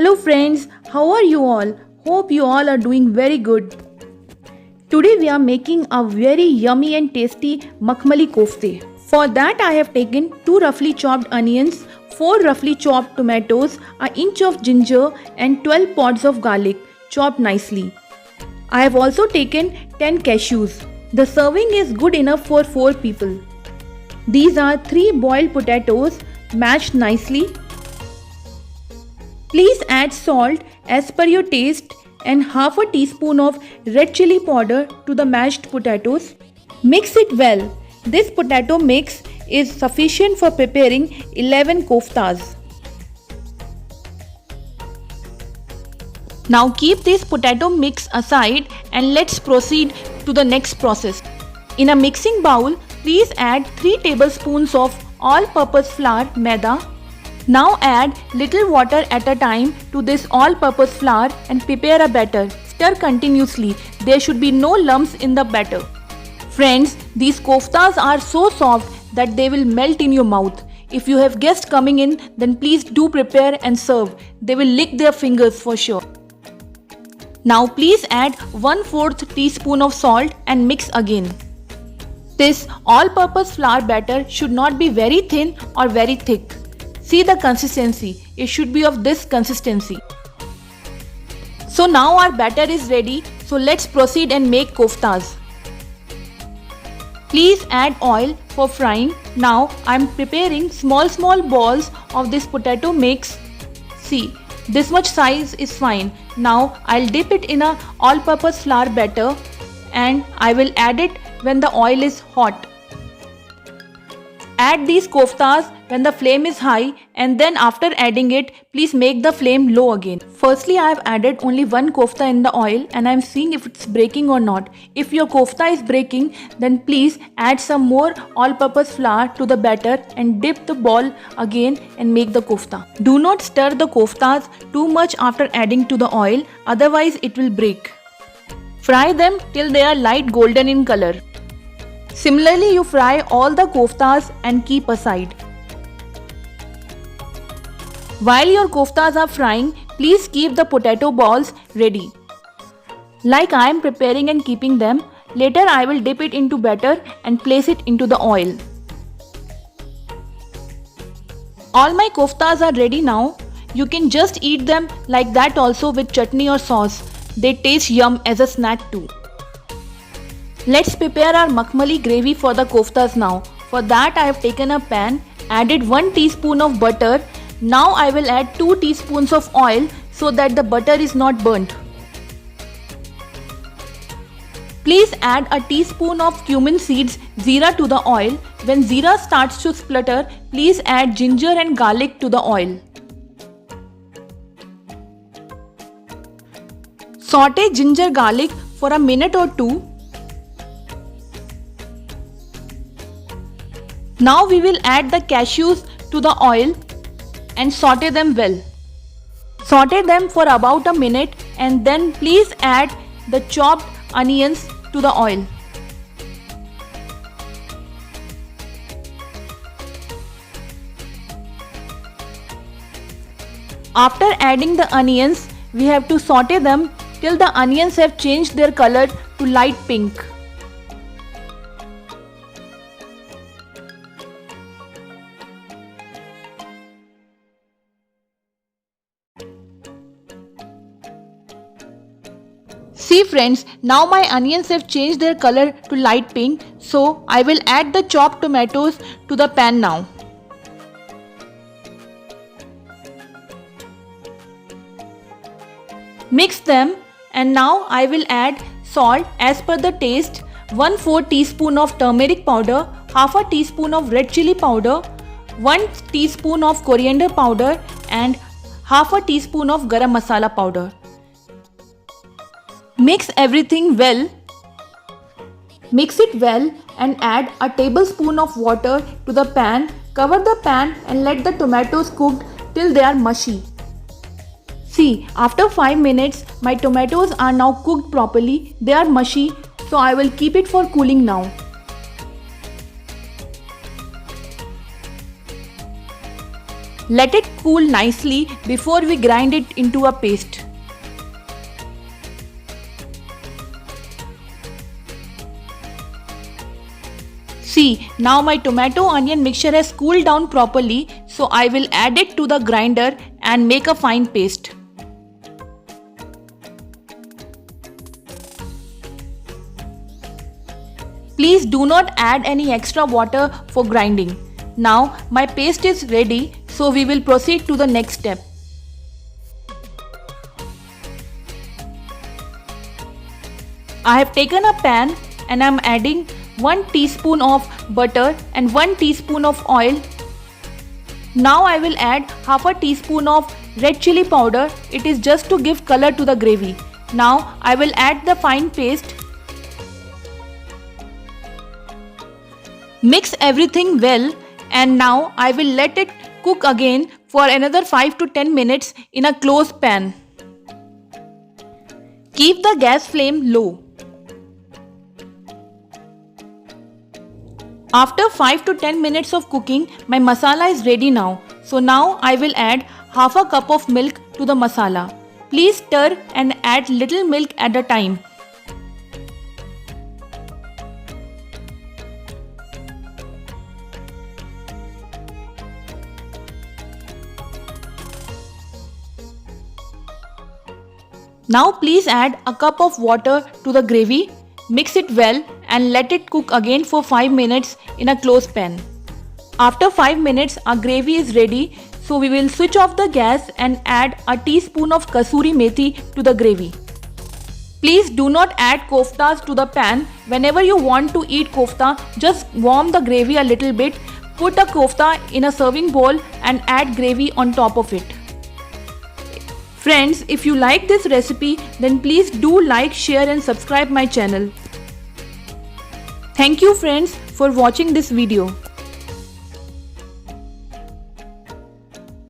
Hello friends, how are you all? Hope you all are doing very good. Today we are making a very yummy and tasty makhmali kofte. For that I have taken 2 roughly chopped onions, 4 roughly chopped tomatoes, an inch of ginger and 12 pods of garlic chopped nicely. I have also taken 10 cashews. The serving is good enough for 4 people. These are 3 boiled potatoes mashed nicely. Please add salt as per your taste and half a teaspoon of red chili powder to the mashed potatoes. Mix it well. This potato mix is sufficient for preparing 11 koftas. Now keep this potato mix aside and let's proceed to the next process. In a mixing bowl, please add 3 tablespoons of all-purpose flour maida. Now add little water at a time to this all-purpose flour and prepare a batter. Stir continuously. There should be no lumps in the batter. Friends, these koftas are so soft that they will melt in your mouth. If you have guests coming in, then please do prepare and serve. They will lick their fingers for sure. Now please add 1/4 teaspoon of salt and mix again. This all-purpose flour batter should not be very thin or very thick. See the consistency, it should be of this consistency. So now our batter is ready, so let's proceed and make koftas. Please add oil for frying. Now I am preparing small balls of this potato mix. See, this much size is fine. Now I'll dip it in a all-purpose flour batter and I will add it when the oil is hot. Add these koftas when the flame is high and then after adding it, please make the flame low again. Firstly, I have added only one kofta in the oil and I am seeing if it's breaking or not. If your kofta is breaking, then please add some more all-purpose flour to the batter and dip the ball again and make the kofta. Do not stir the koftas too much after adding to the oil, otherwise it will break. Fry them till they are light golden in color. Similarly, you fry all the koftas and keep aside. While your koftas are frying, please keep the potato balls ready. Like I am preparing and keeping them, later I will dip it into batter and place it into the oil. All my koftas are ready now. You can just eat them like that also with chutney or sauce. They taste yum as a snack too. Let's prepare our makhmali gravy for the koftas now. For that I have taken a pan, added 1 teaspoon of butter. Now I will add 2 teaspoons of oil so that the butter is not burnt. Please add a teaspoon of cumin seeds, jeera to the oil. When jeera starts to splutter, please add ginger and garlic to the oil. Saute ginger garlic for a minute or 2. Now we will add the cashews to the oil and saute them well. Saute them for about a minute and then please add the chopped onions to the oil. After adding the onions, we have to saute them till the onions have changed their color to light pink. See friends, now my onions have changed their color to light pink, so I will add the chopped tomatoes to the pan now. Mix them and now I will add salt as per the taste, 1/4 teaspoon of turmeric powder, half a teaspoon of red chili powder, 1 teaspoon of coriander powder and half a teaspoon of garam masala powder. Mix everything well. Mix it well and add a tablespoon of water to the pan. Cover the pan and let the tomatoes cook till they are mushy. See, after 5 minutes, my tomatoes are now cooked properly. They are mushy, so I will keep it for cooling now. Let it cool nicely before we grind it into a paste. See, now my tomato onion mixture has cooled down properly, so I will add it to the grinder and make a fine paste. Please do not add any extra water for grinding. Now my paste is ready, so we will proceed to the next step. I have taken a pan and I am adding 1 teaspoon of butter and 1 teaspoon of oil. Now I will add half a teaspoon of red chili powder. It is just to give color to the gravy. Now I will add the fine paste. Mix everything well, and now I will let it cook again for another 5 to 10 minutes in a closed pan. Keep the gas flame low. After 5 to 10 minutes of cooking, my masala is ready now. So now I will add half a cup of milk to the masala. Please stir and add little milk at a time. Now please add a cup of water to the gravy. Mix it well and let it cook again for 5 minutes in a closed pan. After 5 minutes, our gravy is ready, so we will switch off the gas and add a teaspoon of kasuri methi to the gravy. Please do not add koftas to the pan. Whenever you want to eat kofta, just warm the gravy a little bit, put a kofta in a serving bowl and add gravy on top of it. Friends, if you like this recipe, then please do like, share and subscribe my channel. Thank you friends for watching this video.